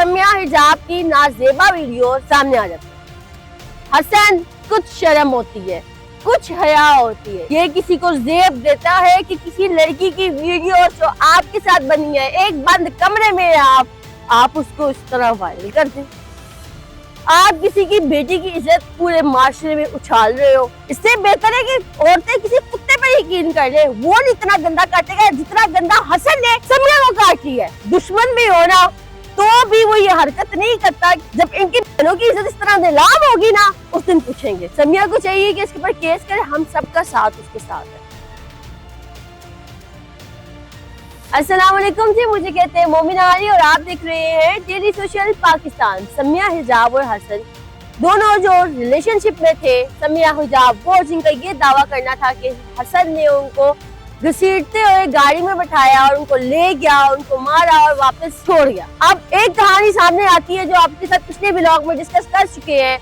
समिया हिजाब की नाजेबा वीडियो सामने आ जाती है। हसन कुछ शर्म होती है, कुछ हया होती है, ये किसी को जेब देता है कि किसी लड़की की वीडियो जो आपके साथ बनी है एक बंद कमरे में आप उसको इस तरह वायरल कर दें। आप किसी की बेटी की इज्जत पूरे माशरे में उछाल रहे हो। इससे बेहतर है कि औरतें किसी कुत्ते पर यकीन कर ले, वो नहीं इतना गंदा काटेगा जितना गंदा हसन ने समिया को काटी है। दुश्मन भी हो ना तो भी वो ये हरकत नहीं करता। जब इनकी बहनों की इज्जत इस तरह नीलाम होगी ना उस दिन पूछेंगे। समिया को चाहिए कि इसके ऊपर केस करे, हम सबका साथ उसके साथ है। अस्सलाम वालेकुम जी, मुझे कहते हैं मोमिना अली और आप देख रहे हैं डेली सोशल पाकिस्तान। समिया हिजाब और हसन दोनों जो रिलेशनशिप में थे, समिया हिजाब वो जिनका ये दावा करना था कि हसन ने उनको घसीटते हुए गाड़ी में बैठाया और उनको ले गया, उनको मारा और वापस छोड़ गया। अब एक कहानी सामने आती है जो आपके साथ पिछले ब्लॉग में डिस्कस कर चुके हैं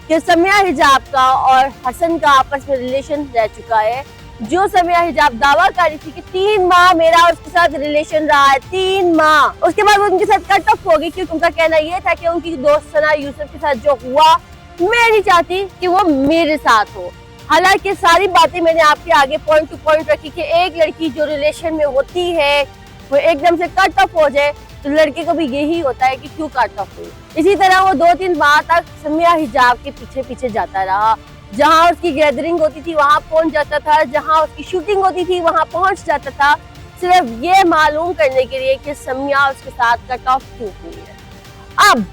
कि समिया हिजाब का और हसन का आपस में रिलेशन रह चुका है। जो समिया हिजाब दावा कर रही थी कि 3 माह मेरा उसके साथ रिलेशन रहा है, 3 माह। उसके बाद वो उनके साथ कट ऑफ हो गई क्योंकि उनका कहना ये था कि उनकी दोस्त सना यूसुफ के साथ जो हुआ मैं नहीं चाहती कि वो मेरे साथ हो। हालांकि सारी बातें मैंने आपके आगे पॉइंट टू पॉइंट रखी कि एक लड़की जो रिलेशन में होती है वो एकदम से कट ऑफ हो जाए तो लड़के को भी यही होता है कि क्यों कट ऑफ हुई। इसी तरह वो 2-3 माह तक समिया हिजाब के पीछे पीछे जाता रहा। जहाँ उसकी गैदरिंग होती थी वहां पहुंच जाता था, जहाँ उसकी शूटिंग होती थी वहां पहुंच जाता था, सिर्फ ये मालूम करने के लिए कि समिया उसके साथ कट ऑफ क्यों हुई है। अब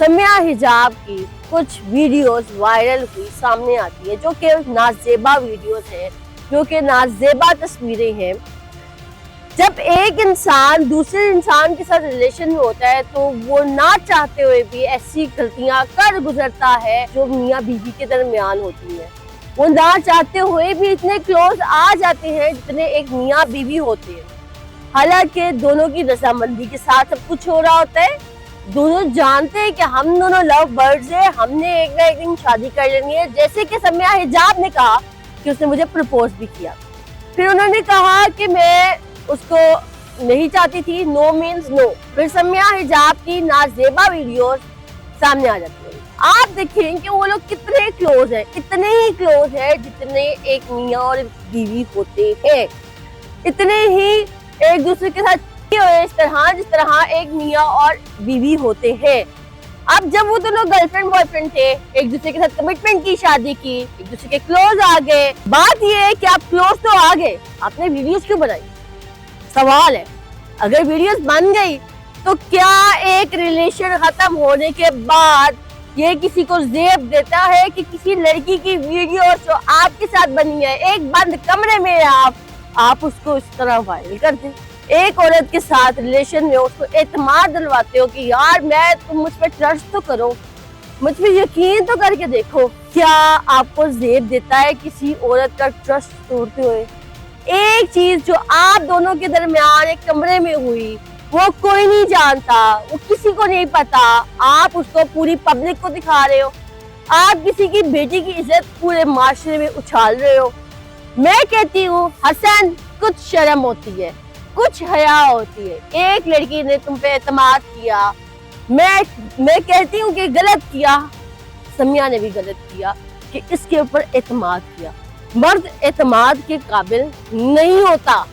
समिया हिजाब की कुछ वीडियोस वायरल हुई सामने आती है जो कि नाजेबा वीडियोस हैं, जो कि नाजेबा तस्वीरें हैं। जब एक इंसान दूसरे इंसान के साथ रिलेशन में होता है तो वो ना चाहते हुए भी ऐसी गलतियां कर गुजरता है जो मियां बीवी के दरमियान होती है। वो ना चाहते हुए भी इतने क्लोज आ जाते हैं जितने एक मियां बीवी होते हैं। हालांकि दोनों की रजामंदी के साथ सब कुछ हो रहा होता है। दोनों जानते हैं कि हम दोनों लव बर्ड्स हैं, हमने एक ना एक दिन शादी कर लेनी है। जैसे कि समिया हिजाब ने कहा कि उसने मुझे प्रपोज भी किया, फिर उन्होंने कहा कि मैं उसको नहीं चाहती थी, नो मीन्स नो। फिर समिया हिजाब की नाजेबा वीडियोस सामने आ जाती है। आप देखें कि वो लोग कितने क्लोज हैं, इतने ही क्लोज है जितने एक मियां और बीवी होते हैं, इतने ही एक दूसरे के साथ इस तरह जिस तरह एक मियां और बीवी होते हैं। अब जब वो दोनों गर्लफ्रेंड बॉयफ्रेंड थे, एक दूसरे के साथ कमिटमेंट की, शादी की, एक दूसरे के क्लोज आ गए। बात ये है कि आप क्लोज तो आ गए, आपने वीडियोस क्यों बनाई? सवाल है। अगर वीडियोस बन गई तो क्या एक रिलेशन खत्म होने के बाद ये किसी को जेब देता है कि किसी लड़की की वीडियो जो आपके साथ बनी है एक बंद कमरे में आप उसको इस तरह वायरल कर दें? एक औरत के साथ रिलेशन में उसको एतमाद दिलवाते हो कि यार तुम मुझ पर ट्रस्ट तो करो, मुझ पर यकीन तो करके देखो। क्या आपको जेब देता है किसी औरत का ट्रस्ट तोड़ते हुए? एक चीज जो आप दोनों के दरमियान एक कमरे में हुई वो कोई नहीं जानता, वो किसी को नहीं पता, आप उसको पूरी पब्लिक को दिखा रहे हो। आप किसी की बेटी की इज्जत पूरे माशरे में उछाल रहे हो। मैं कहती हूँ हसन कुछ शर्म होती है, कुछ हया होती है। एक लड़की ने तुम पे एतमाद किया, मैं कहती हूँ कि गलत किया, समिया ने भी गलत किया कि इसके ऊपर एतमाद किया। मर्द एतमाद के काबिल नहीं होता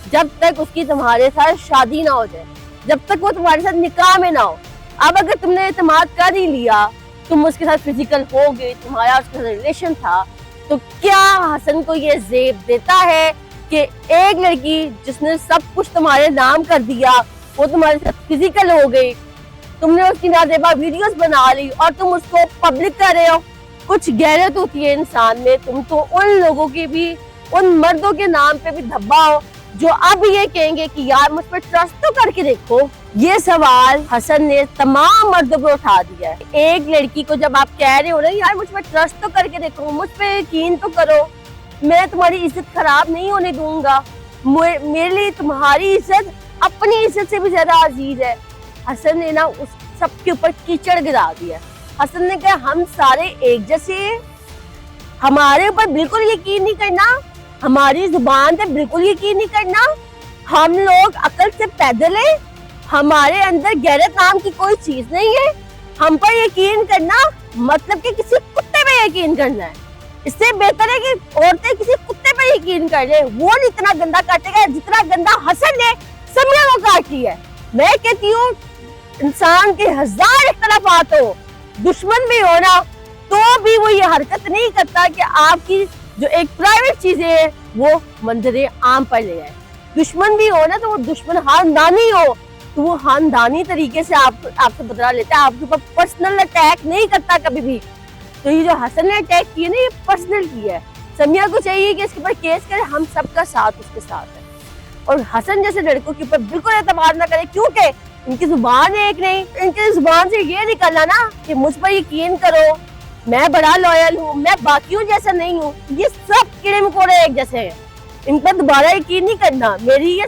जब तक उसकी तुम्हारे साथ शादी ना हो जाए, जब तक वो तुम्हारे साथ निकाह में ना हो। अब अगर तुमने एतमाद कर ही लिया, तुम उसके साथ फिजिकल हो गए, तुम्हारा उसके साथ रिलेशन था, तो क्या हसन को ये जेब देता है कि एक लड़की जिसने सब कुछ तुम्हारे नाम कर दिया वो तुम्हारे साथ फिजिकल हो गई, तुमने उसकी नाजेबा वीडियोस बना ली और तुम उसको पब्लिक कर रहे हो? कुछ गैरत होती है इंसान में। तुम तो उन लोगों की भी, उन मर्दों के नाम पे भी धब्बा हो जो अब ये कहेंगे कि यार मुझ पर ट्रस्ट तो करके देखो। ये सवाल हसन ने तमाम मर्दों पे उठा दिया है। एक लड़की को जब आप कह रहे हो ना यार मुझ पर ट्रस्ट तो करके देखो, मुझ पे यकीन तो करो, मैं तुम्हारी इज्जत खराब नहीं होने दूंगा, मेरे लिए तुम्हारी इज्जत अपनी इज्जत से भी ज्यादा अजीज है। हसन ने ना उस सबके ऊपर कीचड़ गिरा दिया। हसन ने कहा हम सारे एक जैसे हैं, हमारे ऊपर बिल्कुल यकीन नहीं करना, हमारी जुबान पे बिल्कुल यकीन नहीं करना, हम लोग अकल से पैदल हैं, ہمارے اندر غیرت نام کی کوئی چیز نہیں ہے. ہم پر یقین کرنا مطلب کہ کسی کتے پہ یقین کرنا ہے. اس سے بہتر ہے کہ عورتیں کسی کتے پہ یقین کر لیں. وہ نہیں اتنا گندا کاٹے گا جتنا گندا حسن نے سمیہ کو کاٹی ہے. میں کہتی ہوں انسان کے 1000 اختلافات ہو, دشمن بھی ہونا, تو بھی وہ یہ حرکت نہیں کرتا کہ آپ کی جو ایک پرائیویٹ چیزیں ہیں وہ منظر عام پر لے آئے. دشمن بھی ہو نا تو وہ دشمن خاندانی ہو تو وہ خاندانی طریقے سے آپ سے بدلا لیتا ہے, آپ کے اوپر پرسنل اٹیک نہیں کرتا کبھی بھی. تو یہ جو حسن نے اٹیک کیا نا یہ پرسنل کیا ہے. سمیہ کو چاہیے کہ اس کے اوپر کیس کرے, ہم سب کا ساتھ اس کے ساتھ ہے. اور حسن جیسے لڑکوں کے اوپر بالکل اعتماد نہ کرے, کیونکہ ان کی زبان ایک نہیں, ان کی زبان سے یہ نکلنا نا کہ مجھ پر یقین کرو, میں بڑا لویل ہوں, میں باقیوں جیسا نہیں ہوں. یہ سب کیڑے مکوڑے ایک جیسے ہیں, ان پر دوبارہ یقین نہیں کرنا. میری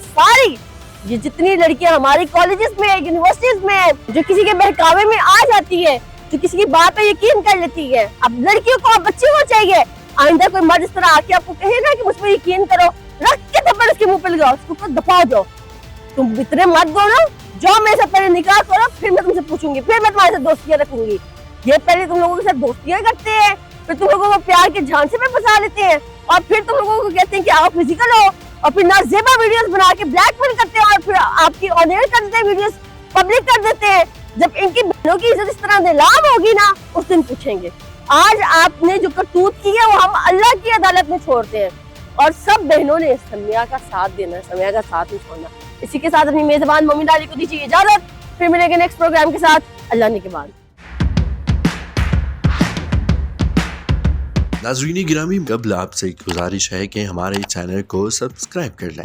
یہ جتنی لڑکیاں ہماری کالجز میں یونیورسٹیز میں جو کسی کے بہکاوے میں آ جاتی ہے, جو کسی کی بات پہ یقین کر لیتی ہے, اب لڑکیوں کو بچے کو چاہیے آئندہ کوئی مرد اس طرح آ کے آپ کو کہے نا کہ مجھ پہ یقین کرو, رکھ کے تھپڑ اس کے منہ پہ لگاؤ, اس کو دفاع جاؤ. تم اتنے مت دو نا, جو میرے سے پہلے نکاح کرو پھر میں تم سے پوچھوں گی, پھر میں تمہارے ساتھ دوستیاں رکھوں گی. یہ پہلے تم لوگوں کے ساتھ دوستیاں کرتے ہیں, پھر تم لوگوں کو پیار کے جھانسے میں پھنسا لیتے ہیں, اور پھر تم لوگوں کو کہتے ہیں کہ آپ فزیکل ہو, اور پھر نازیبا ویڈیوز بنا کے بلیک میل کرتے ہیں, اور پھر آپ کی آن ایئر کر دیتے ہیں, ویڈیوز پبلک کر دیتے ہیں. جب ان کی بہنوں کی عزت اس طرح نیلام ہوگی نا اس دن پوچھیں گے. آج آپ نے جو کرتوت کی ہے وہ ہم اللہ کی عدالت میں چھوڑتے ہیں, اور سب بہنوں نے سمیہ کا ساتھ دینا ہے, سمیہ کا ساتھ نہیں چھوڑنا. اسی کے ساتھ اپنی میزبان مومن ڈالی کو دیجیے اجازت, پھر ملیں گے نیکسٹ پروگرام کے ساتھ. اللہ نے کے بعد. ناظرین گرامی, قبل آپ سے گزارش ہے کہ ہمارے چینل کو سبسکرائب کر لیں